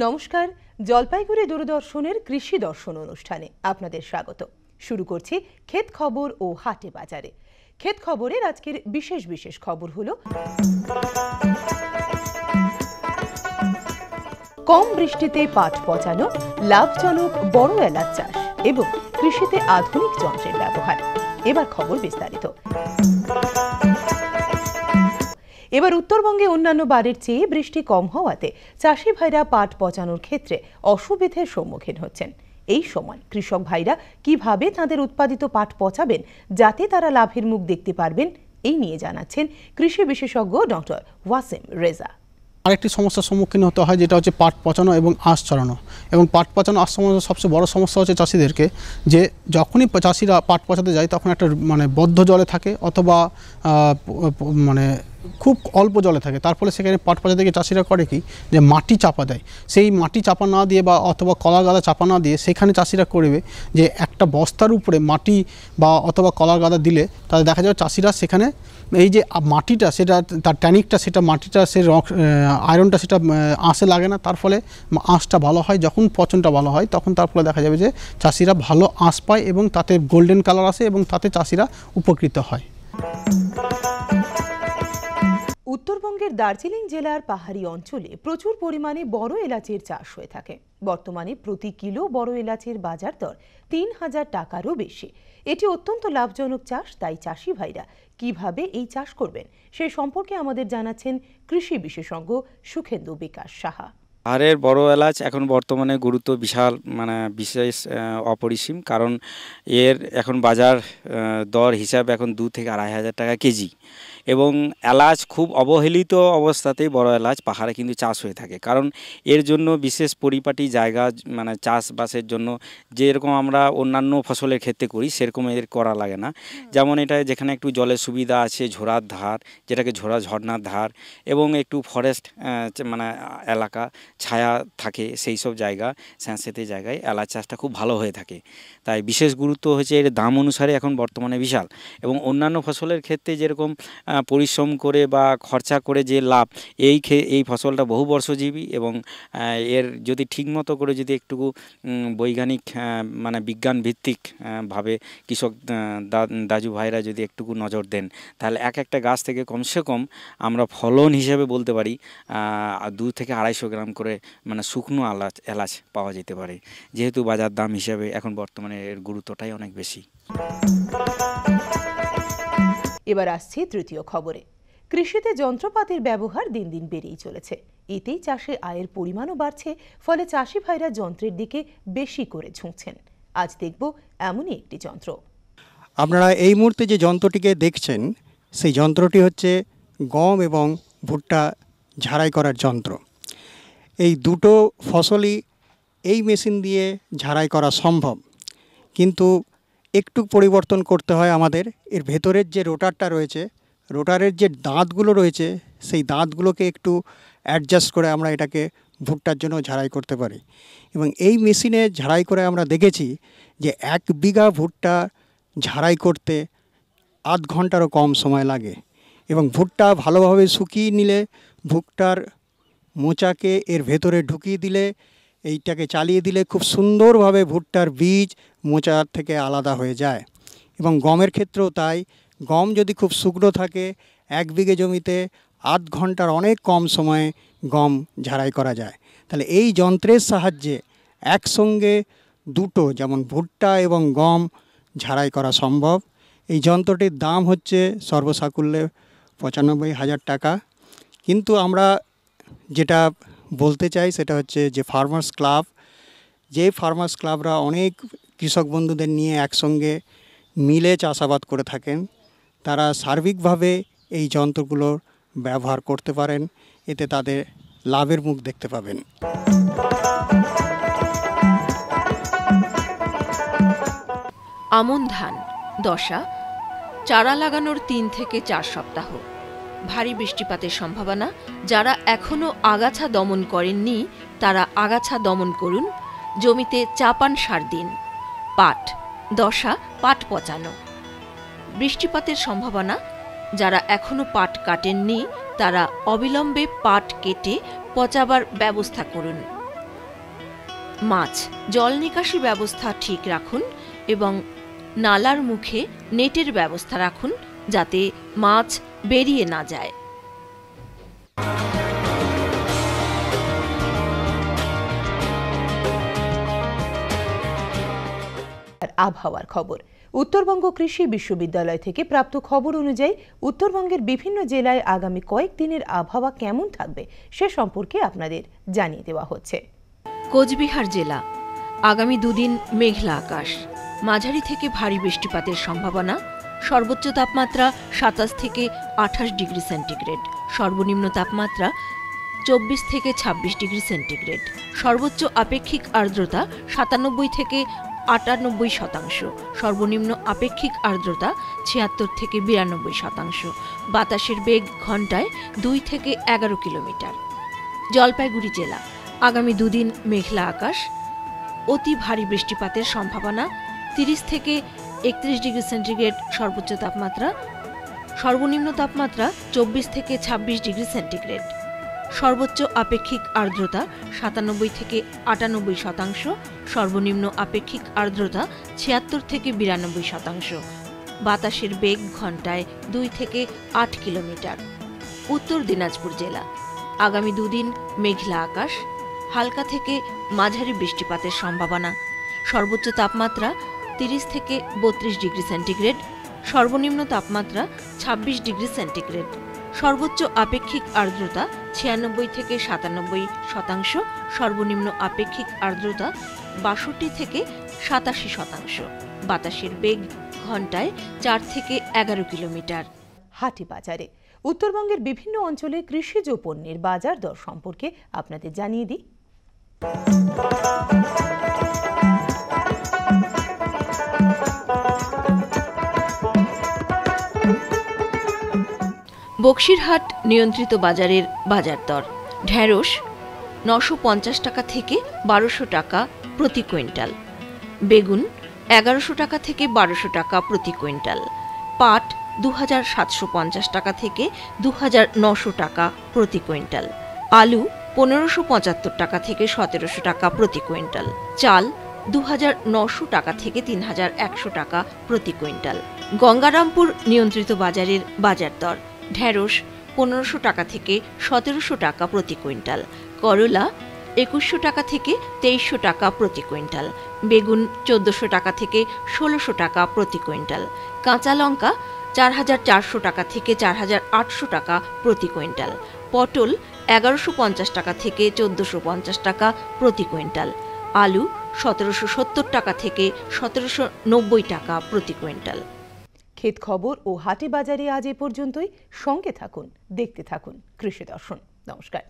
নমস্কার, জলপাইগুড়ি দূরদর্শনের কৃষি দর্শন অনুষ্ঠানে আপনাদের স্বাগত। শুরু করছি ক্ষেত খবর ও হাটে বাজারে। ক্ষেত খবরের আজকের বিশেষ খবর হলো কম বৃষ্টিতে পাট পচানো, লাভজনক বড় এলাচ চাষ এবং কৃষিতে আধুনিক যন্ত্রের ব্যবহার। এবার খবর বিস্তারিত। এবার উত্তরবঙ্গে অন্যান্য বারের চেয়ে বৃষ্টি কম হওয়াতে চাষি ভাইরা পাট পচানোর ক্ষেত্রে অসুবিধার সম্মুখীন হচ্ছেন। এই সময় কৃষক ভাইরা কিভাবে তাদের উৎপাদিত পাট পচাবেন যাতে তারা লাভের মুখ দেখতে পারবেন, এই নিয়ে জানাচ্ছেন কৃষি বিশেষজ্ঞ ডক্টর ওয়াসিম রেজা। আরেকটি সমস্যার সম্মুখীন হতে হয়, যেটা হচ্ছে পাট পচানো এবং আঁশ ছড়ানো। এবং পাট পচানো আঁশ ছড়ানোর সবচেয়ে বড় সমস্যা হচ্ছে চাষিদেরকে, যে যখনই চাষিরা পাট পচাতে যায় তখন একটা বদ্ধ জলে থাকে অথবা খুব অল্প জলে থাকে। তার ফলে সেখানে পাট পচাতে গিয়ে চাষিরা করে কি, যে মাটি চাপা দেয়। সেই মাটি চাপা না দিয়ে বা অথবা কলার গাদা চাপা না দিয়ে সেখানে চাষিরা করবে যে একটা বস্তার উপরে মাটি বা অথবা কলার গাদা দিলে তাহলে দেখা যাবে চাষিরা সেখানে এই যে মাটিটা, সেটা তার ট্যানিকটা, সেটা মাটিটা, সে আয়রনটা সেটা আঁশে লাগে না। তার ফলে আঁশটা ভালো হয়। যখন পচনটা ভালো হয় তখন তার ফলে দেখা যাবে যে চাষিরা ভালো আঁশ পায় এবং তাতে গোল্ডেন কালার আসে এবং তাতে চাষিরা উপকৃত হয়। উত্তরবঙ্গের দার্জিলিং জেলার পাহাড়ি অঞ্চলে প্রচুর পরিমাণে বড় এলাচের চাষ হয়ে থাকে। বর্তমানে প্রতি কিলো বড় এলাচের বাজার দর ৩,০০০ টাকারও বেশি। এটি অত্যন্ত লাভজনক চাষ। তাই চাষি ভাইরা কিভাবে এই চাষ করবেন সে সম্পর্কে আমাদের জানাচ্ছেন কৃষি বিশেষজ্ঞ সুখেন্দু বিকাশ সাহা। পাহাড়ের বড় এলাচ এখন বর্তমানে গুরুত্ব বিশাল, বিশেষ অপরিসীম। কারণ এর এখন বাজার দর হিসাবে এখন ২ থেকে ২,৫০০ টাকা কেজি। এবং এলাচ খুব অবহেলিত অবস্থাতেই বড় এলাচ পাহাড়ে কিন্তু চাষ হয়ে থাকে। কারণ এর জন্য বিশেষ পরিপাটি জায়গা, চাষবাসের জন্য যেরকম আমরা অন্যান্য ফসলের ক্ষেত্রে করি সেরকম এর করা লাগে না। যেমন এটা যেখানে একটু জলের সুবিধা আছে, ঝোড়ার ধার, যেটাকে ঝর্ণার ধার, এবং একটু ফরেস্ট এলাকা, ছায়া থাকে, সেই সব জায়গা, স্যাঁতসেঁতে জায়গায় এলাচ চাষটা খুব ভালো হয়ে থাকে। তাই বিশেষ গুরুত্ব হচ্ছে এর দাম অনুসারে এখন বর্তমানে বিশাল। এবং অন্যান্য ফসলের ক্ষেত্রে যেরকম পরিশ্রম করে বা খরচা করে যে লাভ, এই ফসলটা বহু বর্ষজীবী। এবং এর যদি ঠিকমতো করে যদি একটু বৈজ্ঞানিক বিজ্ঞান ভিত্তিক ভাবে কৃষক দাজু ভাইরা যদি একটুকু নজর দেন, তাহলে একটা গাছ থেকে কমসে কম আমরা ফলন হিসেবে বলতে পারি ২ থেকে ২৫০ গ্রাম করে শুকনো এলাচ পাওয়া যেতে পারে। যেহেতু বাজার দাম হিসেবে এখন বর্তমানে এর গুরুত্বটাই অনেক বেশি। এবার আসছে তৃতীয় খবরে। কৃষিতে যন্ত্রপাতির ব্যবহার দিন দিন বেড়েই চলেছে। এতেই চাষে আয়ের পরিমাণও বাড়ছে। ফলে চাষি ভাইরা যন্ত্রের দিকে বেশি করে ঝুঁকছেন। আজ দেখব এমনই একটি যন্ত্র। আপনারা এই মুহূর্তে যে যন্ত্রটিকে দেখছেন, সেই যন্ত্রটি হচ্ছে গম এবং ভুট্টা ঝাড়াই করার যন্ত্র। এই দুটো ফসলই এই মেশিন দিয়ে ঝাড়াই করা সম্ভব, কিন্তু একটু পরিবর্তন করতে হয় আমাদের। এর ভেতরের যে রোটারটা রয়েছে, রোটারের যে দাঁতগুলো রয়েছে, সেই দাঁতগুলোকে একটু অ্যাডজাস্ট করে আমরা এটাকে ভুট্টার জন্য ঝাড়াই করতে পারি। এবং এই মেশিনে ঝাড়াই করে আমরা দেখেছি যে ১ বিঘা ভুট্টা ঝাড়াই করতে আধ ঘন্টারও কম সময় লাগে। এবং ভুট্টা ভালোভাবে শুকিয়ে নিলে, ভুট্টার মোচাকে এর ভেতরে ঢুকিয়ে দিলে, এইটাকে চালিয়ে দিলে খুব সুন্দরভাবে ভুট্টার বীজ মোচার থেকে আলাদা হয়ে যায়। এবং গমের ক্ষেত্রেও তাই। গম যদি খুব শুকনো থাকে, ১ বিঘে জমিতে আধ ঘন্টার অনেক কম সময়ে গম ঝাড়াই করা যায়। তাহলে এই যন্ত্রের সাহায্যে একসঙ্গে দুটো, যেমন ভুট্টা এবং গম ঝাড়াই করা সম্ভব। এই যন্ত্রটির দাম হচ্ছে সর্বসাকুল্যে ৯৫,০০০ টাকা। কিন্তু আমরা যেটা বলতে চাই সেটা হচ্ছে যে ফার্মার্স ক্লাবরা অনেক কৃষক বন্ধুদের নিয়ে একসঙ্গে মিলে চাষাবাদ করে থাকেন। তারা সার্বিকভাবে এই যন্ত্রগুলোর ব্যবহার করতে পারেন। এতে তাদের লাভের মুখ দেখতে পাবেন। আমন ধান দশা, চারা লাগানোর ৩ থেকে ৪ সপ্তাহ। ভারী বৃষ্টিপাতের সম্ভাবনা। যারা এখনও আগাছা দমন করেননি তারা আগাছা দমন করুন। জমিতে চাপান সার দিন। পাট দশা, পাট পচানো। বৃষ্টিপাতের সম্ভাবনা। যারা এখনও পাট কাটেননি তারা অবিলম্বে পাট কেটে পচাবার ব্যবস্থা করুন। মাছ, জল নিকাশি ব্যবস্থা ঠিক রাখুন এবং নালার মুখে নেটের ব্যবস্থা রাখুন যাতে মাছ বেরিয়ে না যায়। আবহাওয়ার খবর। উত্তরবঙ্গ কৃষি বিশ্ববিদ্যালয় থেকে প্রাপ্ত খবর অনুযায়ী উত্তরবঙ্গের বিভিন্ন জেলায় আগামী কয়েকদিনের আবহাওয়া কেমন থাকবে সে সম্পর্কে আপনাদের জানিয়ে দেওয়া হচ্ছে। কোচবিহার জেলা, আগামী দুদিন মেঘলা আকাশ, মাঝারি থেকে ভারী বৃষ্টিপাতের সম্ভাবনা। সর্বোচ্চ তাপমাত্রা 27 থেকে 28 ডিগ্রি সেন্টিগ্রেড, সর্বনিম্ন তাপমাত্রা 24 থেকে 26 ডিগ্রি সেন্টিগ্রেড। সর্বোচ্চ আপেক্ষিক আর্দ্রতা 97 থেকে 98%, সর্বনিম্ন আপেক্ষিক আর্দ্রতা 76 থেকে 92%। বাতাসের বেগ ঘন্টায় 2 থেকে 11 কিলোমিটার। জলপাইগুড়ি জেলা, আগামী দুদিন মেঘলা আকাশ, অতি ভারী বৃষ্টিপাতের সম্ভাবনা। 30 থেকে 31 ডিগ্রি সেন্টিগ্রেড সর্বোচ্চ তাপমাত্রা, সর্বনিম্ন তাপমাত্রা 24 থেকে 26 ডিগ্রি সেন্টিগ্রেড। সর্বোচ্চ আপেক্ষিক আর্দ্রতা 97 থেকে 98%, সর্বনিম্ন আপেক্ষিক আর্দ্রতা 76 থেকে 92%। বাতাসের বেগ ঘন্টায় 2 থেকে 8 কিলোমিটার। উত্তর দিনাজপুর জেলা, আগামী দুদিন মেঘলা আকাশ, হালকা থেকে মাঝারি বৃষ্টিপাতের সম্ভাবনা। সর্বোচ্চ তাপমাত্রা 30 থেকে 32 ডিগ্রি সেন্টিগ্রেড, সর্বনিম্ন তাপমাত্রা 26 ডিগ্রি সেন্টিগ্রেড। সর্বোচ্চ আপেক্ষিক আর্দ্রতা 96 থেকে 97%, সর্বনিম্ন আপেক্ষিক আর্দ্রতা 62 থেকে 87%। বাতাসের বেগ ঘন্টায় 4 থেকে 11 কিলোমিটার। হাটি বাজারে উত্তরবঙ্গের বিভিন্ন অঞ্চলে কৃষিজ পণ্যের বাজার দর সম্পর্কে আপনাদের জানিয়ে দিই। বক্সিরহাট নিয়ন্ত্রিত বাজারের বাজার দর: ঢেঁড়স 950 টাকা থেকে 1200 টাকা প্রতি কুইন্টাল, বেগুন 1100 টাকা থেকে 1200 টাকা প্রতি কুইন্টাল, পাট 2750 টাকা থেকে 2900 টাকা প্রতি কুইন্টাল, আলু 1575 টাকা থেকে 1700 টাকা প্রতি কুইন্টাল, চাল 2900 টাকা থেকে 3100 টাকা প্রতি কুইন্টাল। গঙ্গারামপুর নিয়ন্ত্রিত বাজারের বাজার দর: ঢেঁড়স 1500 টাকা থেকে 1700 টাকা প্রতি কুইন্টাল, করলা 2100 টাকা থেকে 2300 টাকা প্রতি কুইন্টাল, বেগুন 1400 টাকা থেকে 1600 টাকা প্রতি কুইন্টাল, কাঁচা লঙ্কা 4400 টাকা থেকে 4800 টাকা প্রতি কুইন্টাল, পটল 1150 টাকা থেকে 1450 টাকা প্রতি কুইন্টাল, আলু 1770 টাকা থেকে 1790 টাকা প্রতি কুইন্টাল। ক্ষেত খবর ও হাটে বাজারে আজ এ পর্যন্তই। সঙ্গে থাকুন, দেখতে থাকুন কৃষি দর্শন। নমস্কার।